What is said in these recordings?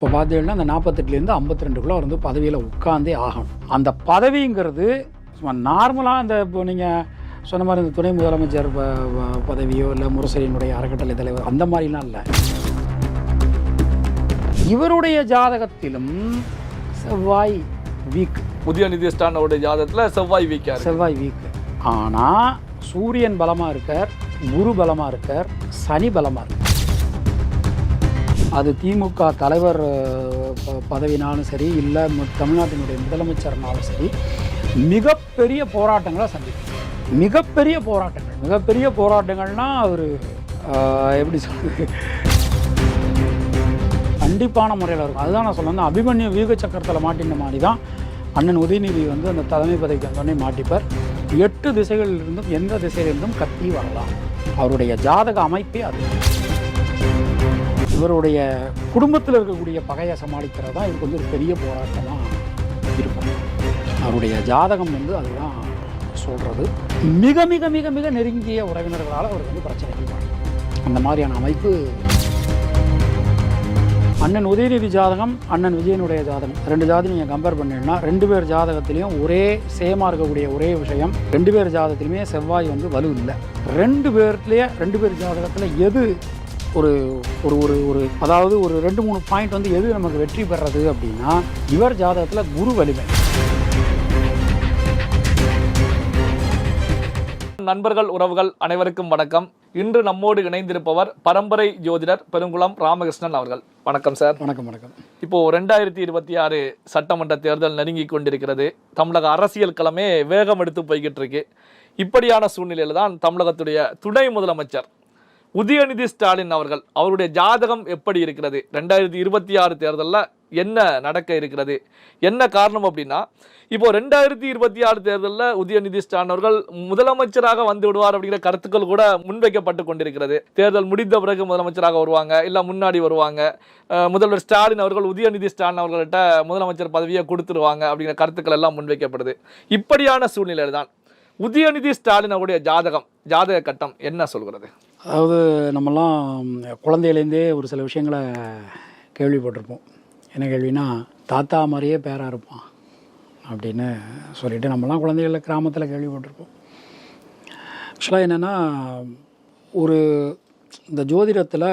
இப்போ பார்த்தீங்கன்னா அந்த 48லேருந்து 52க்குள்ளே வந்து பதவியில் உட்காந்தே ஆகணும். அந்த பதவிங்கிறது சும்மா நார்மலாக இந்த இப்போ நீங்கள் சொன்ன மாதிரி இந்த துணை முதலமைச்சர் பதவியோ இல்லை முரசொலியினுடைய அறக்கட்டளை தலைவர் அந்த மாதிரிலாம் இல்லை. இவருடைய ஜாதகத்திலும் செவ்வாய் வீக். உதயநிதி ஸ்டாலினுடைய ஜாதகத்தில் செவ்வாய் வீக். ஆனால் சூரியன் பலமாக இருக்கார், குரு பலமாக இருக்கார், சனி பலமாக இருக்கார். அது திமுக தலைவர் பதவினாலும் சரி, இல்லை தமிழ்நாட்டினுடைய முதலமைச்சர்னாலும் சரி, மிகப்பெரிய போராட்டங்களை சந்திக்கும். மிகப்பெரிய போராட்டங்கள்னால் அவர் எப்படி சொல்றது, கண்டிப்பான முறையில் இருக்கும். அதுதான் நான் சொல்ல வந்தேன். அபிமன்யு வீக சக்கரத்தில் மாட்டின மாதிரி தான் அண்ணன் உதயநிதி வந்து அந்த தலைமை பதவிக்கு வந்தோடனே மாட்டிப்பார். 8 திசைகளிலிருந்தும் எந்த திசையிலிருந்தும் கத்தி வரலாம். அவருடைய ஜாதக அமைப்பே அது. இவருடைய குடும்பத்தில் இருக்கக்கூடிய பகையை சமாளிக்கிறது தான் இவருக்கு வந்து ஒரு பெரிய போராட்டமாக இருக்கும். அவருடைய ஜாதகம் வந்து அதுதான் சொல்கிறது. மிக மிக மிக மிக நெருங்கிய உறவினர்களால் அவருக்கு வந்து பிரச்சனைகள் வரும். அந்த மாதிரியான அமைப்பு அண்ணன் உதயநிதி ஜாதகம், அண்ணன் விஜயனுடைய ஜாதகம், 2 ஜாதகம் நீங்கள் கம்பேர் பண்ணிங்கன்னா 2 பேர் ஜாதகத்திலையும் ஒரே சேமாக இருக்கக்கூடிய ஒரே விஷயம், 2 பேர் ஜாதகத்திலுமே செவ்வாய் வந்து வலு இல்லை. 2 பேர் ஜாதகத்தில் எது ஒரு ஒரு ஒரு ஒரு அதாவது ஒரு 2-3 பாயிண்ட் வந்து எது நமக்கு வெற்றி பெறது அப்படின்னா, இவர் ஜாதகத்தில் குரு வலிமை. நண்பர்கள், உறவுகள் அனைவருக்கும் வணக்கம். இன்று நம்மோடு இணைந்திருப்பவர் பரம்பரை ஜோதிடர் பெருங்குளம் ராமகிருஷ்ணன் அவர்கள். வணக்கம் சார். வணக்கம். இப்போ 2026 சட்டமன்ற தேர்தல் நெருங்கி கொண்டிருக்கிறது. தமிழக அரசியல் களமே வேகம் எடுத்து போய்கிட்டு இருக்கு. இப்படியான சூழ்நிலையில் தான் தமிழகத்துடைய துணை முதலமைச்சர் உதயநிதி ஸ்டாலின் அவருடைய ஜாதகம் எப்படி இருக்கிறது, 2026 தேர்தலில் என்ன நடக்க இருக்கிறது, என்ன காரணம் அப்படின்னா, இப்போ 2026 தேர்தலில் உதயநிதி ஸ்டாலின் அவர்கள் முதலமைச்சராக வந்து விடுவார் அப்படிங்கிற கருத்துக்கள் கூட முன்வைக்கப்பட்டு கொண்டிருக்கிறது. தேர்தல் முடிந்த பிறகு முதலமைச்சராக வருவாங்க, இல்லை முன்னாடி வருவாங்க, முதல்வர் ஸ்டாலின் அவர்கள் உதயநிதி ஸ்டாலின் அவர்கள்ட்ட முதலமைச்சர் பதவியை கொடுத்துருவாங்க அப்படிங்கிற கருத்துக்கள் எல்லாம் முன்வைக்கப்படுது. இப்படியான சூழ்நிலையில் தான் உதயநிதி ஸ்டாலின் அவருடைய ஜாதக கட்டம் என்ன சொல்கிறது? அதாவது நம்மலாம் குழந்தையிலேருந்தே ஒரு சில விஷயங்களை கேள்விப்பட்டிருப்போம். என்ன கேள்வினா, தாத்தா மாதிரியே பேராக இருப்பான் அப்படின்னு சொல்லிட்டு நம்மலாம் குழந்தைகளில் கிராமத்தில் கேள்விப்பட்டிருப்போம். ஆக்சுவலாக என்னென்னா, இந்த ஜோதிடத்தில்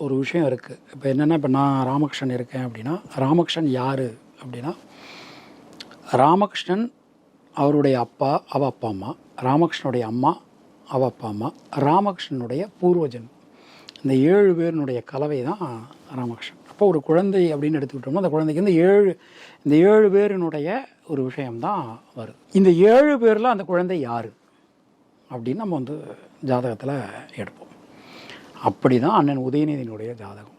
ஒரு விஷயம் இருக்குது. இப்போ என்னென்னா, இப்போ நான் ராமகிருஷ்ணன் இருக்கேன் அப்படின்னா, ராமகிருஷ்ணன் யார் அப்படின்னா, ராமகிருஷ்ணன் அவருடைய அப்பா, அவள் அப்பா அம்மா, ராமகிருஷ்ணனுடைய அம்மா, அவள் அப்பா அம்மா, ராமகிருஷ்ணனுடைய பூர்வஜன், இந்த 7 பேருனுடைய கலவை தான் ராமகிருஷ்ணன். அப்போ ஒரு குழந்தை அப்படின்னு எடுத்துக்கிட்டோம்னா, அந்த குழந்தைக்கு இந்த 7 பேரினுடைய ஒரு விஷயம்தான் வருது. இந்த 7 பேரில் அந்த குழந்தை யார் அப்படின்னு நம்ம வந்து ஜாதகத்தில் எடுப்போம். அப்படி தான் அண்ணன் உதயநிதியினுடைய ஜாதகம்.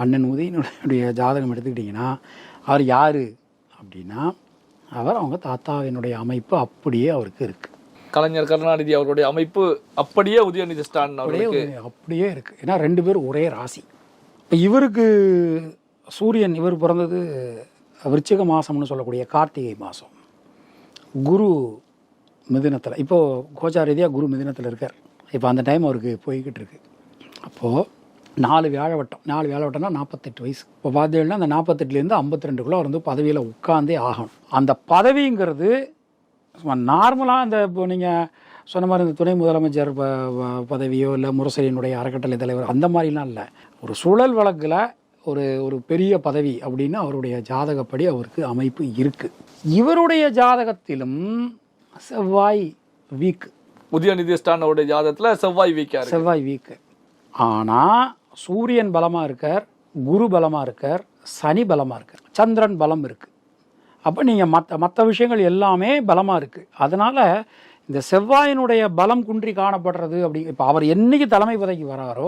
அண்ணன் உதயநிதியினுடைய ஜாதகம் எடுத்துக்கிட்டிங்கன்னா, அவர் யார் அப்படின்னா, அவங்க தாத்தாவினுடைய அமைப்பு அப்படியே அவருக்கு இருக்குது. கலைஞர் கருணாநிதி அவருடைய அமைப்பு அப்படியே உதயநிதி ஸ்டாலின் அப்படியே இருக்குது. ஏன்னா 2 பேரும் ஒரே ராசி. இப்போ இவருக்கு சூரியன், இவர் பிறந்தது விருச்சிக மாதம்னு சொல்லக்கூடிய கார்த்திகை மாதம், குரு மிதுனத்தில். இப்போது கோச்சார ரீதியாக குரு மிதுனத்தில் இருக்கார். இப்போ அந்த டைம் அவருக்கு போய்கிட்டு இருக்கு. அப்போது 4 வியாழவட்டம்னா 48 வயசு. இப்போ பார்த்தீங்கன்னா அந்த 48லேருந்து 52க்குள்ளே அவர் வந்து பதவியில் உட்காந்தே ஆகணும். அந்த பதவிங்கிறது சும்மா நார்மலாக இந்த இப்போ நீங்கள் சொன்ன மாதிரி இந்த துணை முதலமைச்சர் பதவியோ இல்லை முரசொலியினுடைய அறக்கட்டளை தலைவர் அந்த மாதிரிலாம் இல்லை. ஒரு சுழல் வழக்கில் ஒரு பெரிய பதவி அப்படின்னு அவருடைய ஜாதகப்படி அவருக்கு அமைப்பு இருக்குது. இவருடைய ஜாதகத்திலும் செவ்வாய் வீக். உதயநிதி ஸ்டாலினுடைய ஜாதகத்தில் செவ்வாய் வீக். ஆனால் சூரியன் பலமாக இருக்கார், குரு பலமாக இருக்கார், சனி பலமாக இருக்கார், சந்திரன் பலம் இருக்குது. அப்போ நீங்கள் மற்ற விஷயங்கள் எல்லாமே பலமாக இருக்குது. அதனால் இந்த செவ்வாயினுடைய பலம் குன்றி காணப்படுறது அப்படி. இப்போ அவர் என்னைக்கு தலைமை பதவிக்கு வராரோ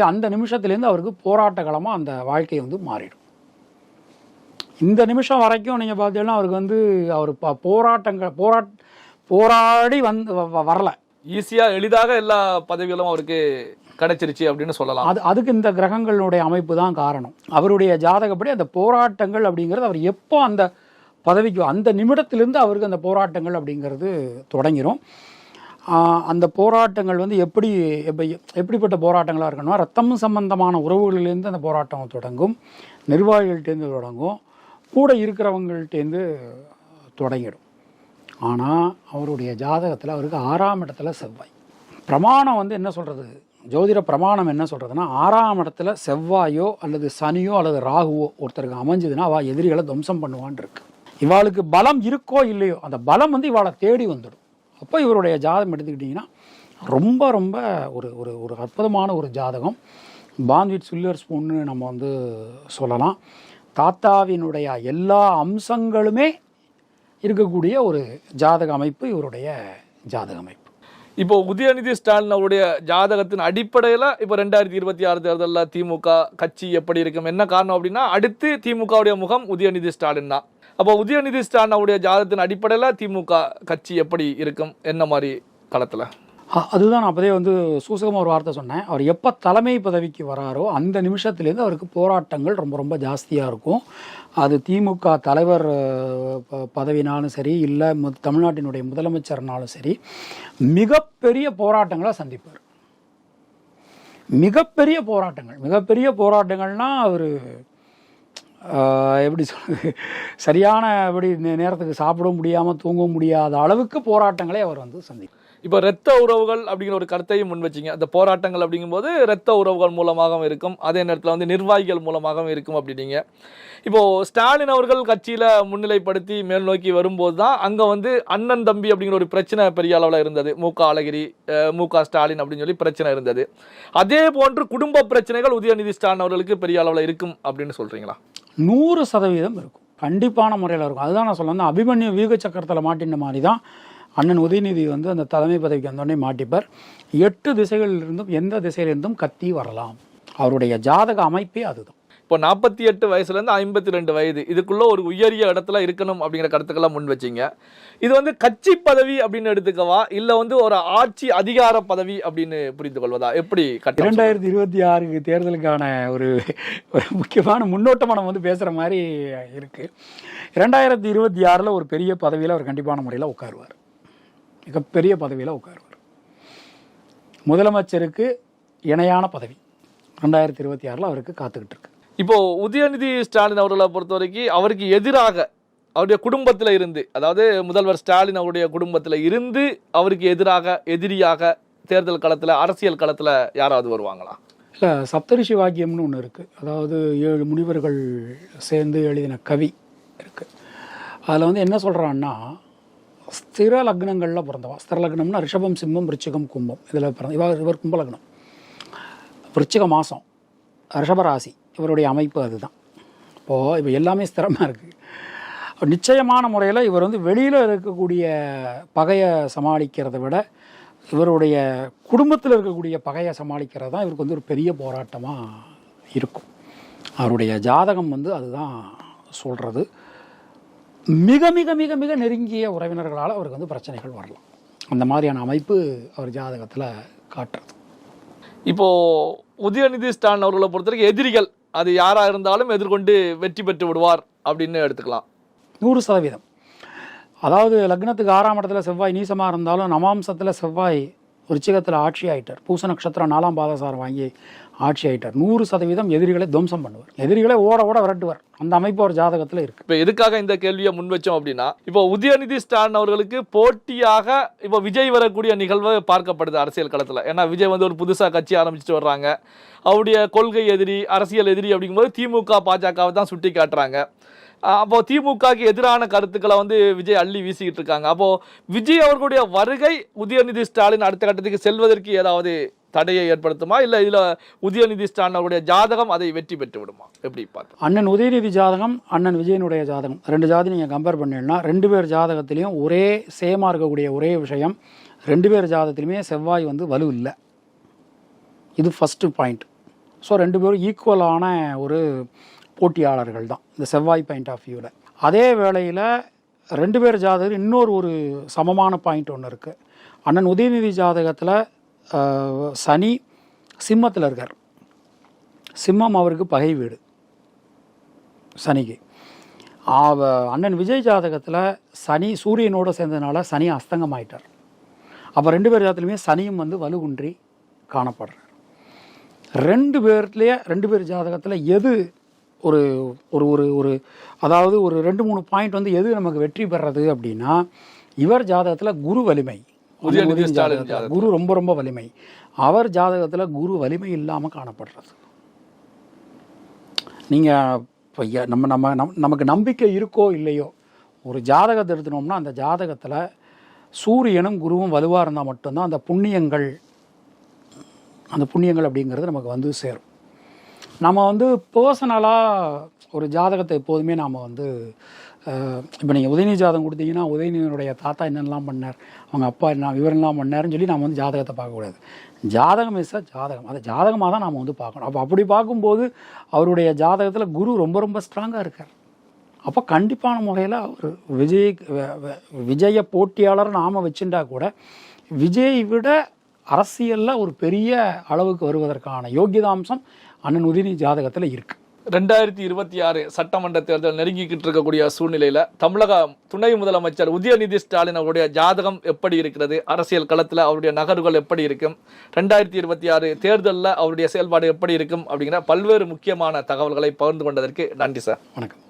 அந்த நிமிஷத்துலேருந்து அவருக்கு போராட்ட களமாக அந்த வாழ்க்கை வந்து மாறிடும். இந்த நிமிஷம் வரைக்கும் நீங்கள் பார்த்தீங்கன்னா அவருக்கு வந்து அவர் போராடி வரலை. ஈஸியாக எளிதாக எல்லா பதவிகளும் அவருக்கு கிடைச்சிருச்சு அப்படின்னு சொல்லலாம். அதுக்கு இந்த கிரகங்களுடைய அமைப்பு தான் காரணம். அவருடைய ஜாதகப்படி அந்த போராட்டங்கள் அப்படிங்கிறது அவர் எப்போ அந்த பதவிக்கு அந்த நிமிடத்திலிருந்து அவருக்கு அந்த போராட்டங்கள் அப்படிங்கிறது தொடங்கிடும். அந்த போராட்டங்கள் வந்து எப்படிப்பட்ட போராட்டங்களாக இருக்கணும்னா, ரத்தம் சம்பந்தமான உறவுகளிலேருந்து அந்த போராட்டம் தொடங்கும், நிர்வாகிகள்டேருந்து தொடங்கும், கூட இருக்கிறவங்கள்டேருந்து தொடங்கிடும். ஆனால் அவருடைய ஜாதகத்தில் அவருக்கு 6ஆம் இடத்துல செவ்வாய். பிரமாணம் வந்து என்ன சொல்கிறது, ஜோதிட பிரமாணம் என்ன சொல்கிறதுனா, 6ஆம் இடத்துல செவ்வாயோ அல்லது சனியோ அல்லது ராகுவோ ஒருத்தருக்கு அமைஞ்சதுன்னா அவள் எதிரிகளை துவம்சம் பண்ணுவான் இருக்கு. இவாளுக்கு பலம் இருக்கோ இல்லையோ அந்த பலம் வந்து இவாளை தேடி வந்துடும். அப்போ இவருடைய ஜாதகம் எடுத்துக்கிட்டிங்கன்னா ரொம்ப ரொம்ப ஒரு ஒரு ஒரு அற்புதமான ஒரு ஜாதகம். பான் வித் சில்வர் ஸ்பூன்னு நம்ம வந்து சொல்லலாம். தாத்தாவினுடைய எல்லா அம்சங்களுமே இருக்கக்கூடிய ஒரு ஜாதக அமைப்பு இவருடைய ஜாதக அமைப்பு. இப்போ உதயநிதி ஸ்டாலின் அவருடைய ஜாதகத்தின் அடிப்படையில் இப்போ 2026 தேர்தலில் திமுக கட்சி எப்படி இருக்கும், என்ன காரணம் அப்படின்னா அடுத்து திமுகவுடைய முகம் உதயநிதி ஸ்டாலின் தான். அப்போ உதயநிதி ஸ்டாலின் அவருடைய ஜாதகத்தின் அடிப்படையில் திமுக கட்சி எப்படி இருக்கும், என்ன மாதிரி களத்தில்? அதுதான் நான் அப்போதே வந்து சூசகமாக ஒரு வார்த்தை சொன்னேன். அவர் எப்போ தலைமை பதவிக்கு வராரோ அந்த நிமிஷத்துலேருந்து அவருக்கு போராட்டங்கள் ரொம்ப ரொம்ப ஜாஸ்தியாக இருக்கும். அது திமுக தலைவர் பதவினாலும் சரி, இல்லை தமிழ்நாட்டினுடைய முதலமைச்சர்னாலும் சரி, மிகப்பெரிய போராட்டங்களை சந்திப்பார். மிகப்பெரிய போராட்டங்கள்னால் அவர் எப்படி சொல்கிறது, சரியானபடி நேரத்துக்கு சாப்பிடவும் முடியாமல் தூங்கவும் முடியாத அளவுக்கு போராட்டங்களை அவர் வந்து சந்திப்பார். இப்போ இரத்த உறவுகள் அப்படிங்கிற ஒரு கருத்தையும் முன் வச்சிங்க. அந்த போராட்டங்கள் அப்படிங்கும்போது இரத்த உறவுகள் மூலமாகவும் இருக்கும், அதே நேரத்தில் வந்து நிர்வாகிகள் மூலமாகவும் இருக்கும் அப்படின்னீங்க. இப்போது ஸ்டாலின் அவர்கள் கட்சியில் முன்னிலைப்படுத்தி மேல் நோக்கி வரும்போது தான் அங்கே வந்து அண்ணன் தம்பி அப்படிங்கிற ஒரு பிரச்சனை பெரிய அளவில் இருந்தது. மு.க. அழகிரி, மு.க. ஸ்டாலின் அப்படின்னு சொல்லி பிரச்சனை இருந்தது. அதே போன்று குடும்ப பிரச்சனைகள் உதயநிதி ஸ்டாலின் அவர்களுக்கு பெரிய அளவில் இருக்கும் அப்படின்னு சொல்கிறீங்களா? 100% இருக்கும், கண்டிப்பான முறையில் இருக்கும். அதுதான் நான் சொல்ல வந்தேன். அபிமன்யு வீக சக்கரத்தில் மாட்டின மாதிரி தான் அண்ணன் உதயநிதி வந்து அந்த தலைமை பதவிக்கு வந்தோடனே மாட்டிப்பார். 8 திசைகளிலிருந்தும் எந்த திசையிலிருந்தும் கத்தி வரலாம். அவருடைய ஜாதக அமைப்பே அதுதான். இப்போ 48 வயசுலேருந்து 52 வயது இதுக்குள்ள ஒரு உயரிய இடத்துல இருக்கணும் அப்படிங்கிற கருத்துக்கெல்லாம் முன் வச்சிங்க. இது வந்து கட்சி பதவி அப்படின்னு எடுத்துக்கவா, இல்லை வந்து ஒரு ஆட்சி அதிகார பதவி அப்படின்னு புரிந்து கொள்வதா, எப்படி? 2026 தேர்தலுக்கான ஒரு முக்கியமான முன்னோட்டமாக நம்ம வந்து பேசுகிற மாதிரி இருக்குது. 2026 ஒரு பெரிய பதவியில் அவர் கண்டிப்பான முறையில் உட்காருவார். மிகப்பெரிய பதவியில் உட்காருவார். முதலமைச்சருக்கு இணையான பதவி 2026 அவருக்கு காத்துக்கிட்டு இருக்கு. இப்போ உதயநிதி ஸ்டாலின் அவர்களை பொறுத்த வரைக்கும் அவருக்கு எதிராக அவருடைய குடும்பத்தில் இருந்து, அதாவது முதல்வர் ஸ்டாலின் அவருடைய குடும்பத்தில் இருந்து அவருக்கு எதிரியாக தேர்தல் களத்தில், அரசியல் களத்தில் யாராவது வருவாங்களா? இல்லை, சப்தரிஷி வாக்கியம்னு ஒன்று இருக்குது. அதாவது 7 முனிவர்கள் சேர்ந்து எழுதின கவி இருக்குது. அதில் வந்து என்ன சொல்கிறான்னா, ஸ்திர லக்னங்களில் பிறந்தவா. ஸ்திர லக்னம்னா ரிஷபம், சிம்மம், விருச்சிகம், கும்பம். இதில் பிறந்த இவர் கும்ப லக்னம், விருச்சிக மாதம், ரிஷபராசி. இவருடைய அமைப்பு அதுதான். இப்போது இப்போ எல்லாமே ஸ்திரமாக இருக்குது. நிச்சயமான முறையில் இவர் வந்து வெளியில் இருக்கக்கூடிய பகையை சமாளிக்கிறத விட இவருடைய குடும்பத்தில் இருக்கக்கூடிய பகையை சமாளிக்கிறது தான் இவருக்கு வந்து ஒரு பெரிய போராட்டமாக இருக்கும். அவருடைய ஜாதகம் வந்து அதுதான் சொல்கிறது. மிக மிக மிக மிக நெருங்கிய உறவினர்களால் அவருக்கு வந்து பிரச்சனைகள் வரலாம். அந்த மாதிரியான அமைப்பு அவர் ஜாதகத்தில் காட்டுறது. இப்போது உதயநிதி ஸ்டாலின் அவர்களை பொறுத்தவரைக்கும் எதிரிகள் அது யாராக இருந்தாலும் எதிர்கொண்டு வெற்றி பெற்று விடுவார் அப்படின்னு எடுத்துக்கலாம். 100%. அதாவது லக்னத்துக்கு 6ஆம் இடத்துல செவ்வாய் நீசமாக இருந்தாலும் நவாம்சத்தில் செவ்வாய் விருச்சிகத்தில் ஆட்சி ஆகிட்டார். பூச நட்சத்திரம் 4ஆம் பாதசாரம் வாங்கி ஆட்சி ஆகிட்டார். 100% எதிரிகளை துவம்சம் பண்ணுவார். எதிரிகளை ஓட விரட்டுவார். அந்த அமைப்பு ஒரு ஜாதகத்தில் இருக்குது. இப்போ எதுக்காக இந்த கேள்வியை முன் வச்சோம் அப்படின்னா, இப்போ உதயநிதி ஸ்டாலின் அவர்களுக்கு போட்டியாக இப்போ விஜய் வரக்கூடிய நிகழ்வு பார்க்கப்படுது அரசியல் களத்தில். ஏன்னா விஜய் வந்து ஒரு புதுசாக கட்சி ஆரம்பிச்சுட்டு வர்றாங்க. அவருடைய கொள்கை எதிரி, அரசியல் எதிரி அப்படிங்கும்போது திமுக பாஜகவை தான் சுட்டி காட்டுறாங்க. அப்போ திமுகக்கு எதிரான கருத்துக்களை வந்து விஜய் அள்ளி வீசிக்கிட்டு இருக்காங்க. அப்போ விஜய் அவர்களுடைய வருகை உதயநிதி ஸ்டாலின் அடுத்த கட்டத்துக்கு செல்வதற்கு ஏதாவது தடையை ஏற்படுத்துமா, இல்லை இதில் உதயநிதி ஸ்டாலின் அவருடைய ஜாதகம் அதை வெற்றி பெற்று விடுமா, எப்படி பார்த்து? அண்ணன் உதயநிதி ஜாதகம், அண்ணன் விஜயனுடைய ஜாதகம், 2 ஜாதி நீங்கள் கம்பேர் பண்ணீங்கன்னா 2 பேர் ஜாதகத்திலையும் ஒரே சேமாக இருக்கக்கூடிய ஒரே விஷயம், 2 பேர் ஜாதகத்திலுமே செவ்வாய் வந்து வலு இல்லை. இது ஃபஸ்ட்டு பாயிண்ட். ஸோ 2 பேரும் ஈக்குவலான ஒரு போட்டியாளர்கள் தான் இந்த செவ்வாய் பாயிண்ட் ஆஃப் வியூவில். அதே வேளையில் 2 பேர் ஜாதகத்தில் இன்னொரு சமமான பாயிண்ட் ஒன்று இருக்குது. அண்ணன் உதயநிதி ஜாதகத்தில் சனி சிம்மத்தில் இருக்கார். சிம்மம் அவருக்கு பகை வீடு சனிக்கு. அண்ணன் விஜய் ஜாதகத்தில் சனி சூரியனோடு சேர்ந்ததுனால சனி அஸ்தங்கமாயிட்டார். அப்போ 2 பேர் ஜாதகத்திலுமே சனியும் வந்து வலுகுன்றி காணப்படுறார். 2 பேர் ஜாதகத்தில் எது ஒரு ஒரு ஒரு ஒரு அதாவது ஒரு 2-3 பாயிண்ட் வந்து எது நமக்கு வெற்றி பெறது அப்படின்னா, இவர் ஜாதகத்தில் குரு வலிமை, குரு ரொம்ப ரொம்ப வலிமை. அவர் ஜாதகத்தில் குரு வலிமை இல்லாமல் காணப்படுறது. நீங்கள் இப்போ நமக்கு நம்பிக்கை இருக்கோ இல்லையோ, ஒரு ஜாதகத்தை எடுத்துனோம்னா அந்த ஜாதகத்தில் சூரியனும் குருவும் வலுவாக இருந்தால் மட்டும்தான் அந்த புண்ணியங்கள் அப்படிங்கிறது நமக்கு வந்து சேரும். நம்ம வந்து பர்சனலாக ஒரு ஜாதகத்தை எப்போதுமே நாம் வந்து இப்போ நீங்கள் உதயநிதி ஜாதகம் கொடுத்தீங்கன்னா உதயநிதியினுடைய தாத்தா என்னென்னலாம் பண்ணார், அவங்க அப்பா என்ன இவரெல்லாம் பண்ணாருன்னு சொல்லி நம்ம வந்து ஜாதகத்தை பார்க்கக்கூடாது. ஜாதகம் இஸ் ஜாதகம், அதை ஜாதகமாக தான் நாம் வந்து பார்க்கணும். அப்போ அப்படி பார்க்கும்போது அவருடைய ஜாதகத்தில் குரு ரொம்ப ரொம்ப ஸ்ட்ராங்காக இருக்கார். அப்போ கண்டிப்பான முறையில் அவர் விஜய போட்டியாளர் நாம் வச்சுட்டா கூட விஜய் விட அரசியலில் ஒரு பெரிய அளவுக்கு வருவதற்கான யோகியதாம்சம் அண்ணன் உதயநிதி ஜாதகத்தில் இருக்குது. 2026 சட்டமன்ற தேர்தல் நெருங்கிக்கிட்டு இருக்கக்கூடிய சூழ்நிலையில் தமிழக துணை முதலமைச்சர் உதயநிதி ஸ்டாலின் அவருடைய ஜாதகம் எப்படி இருக்கிறது, அரசியல் களத்தில் அவருடைய நகர்வுகள் எப்படி இருக்கும், 2026 தேர்தலில் அவருடைய செயல்பாடு எப்படி இருக்கும் அப்படிங்கிற பல்வேறு முக்கியமான தகவல்களை பகிர்ந்து கொண்டதற்கு நன்றி சார். வணக்கம்.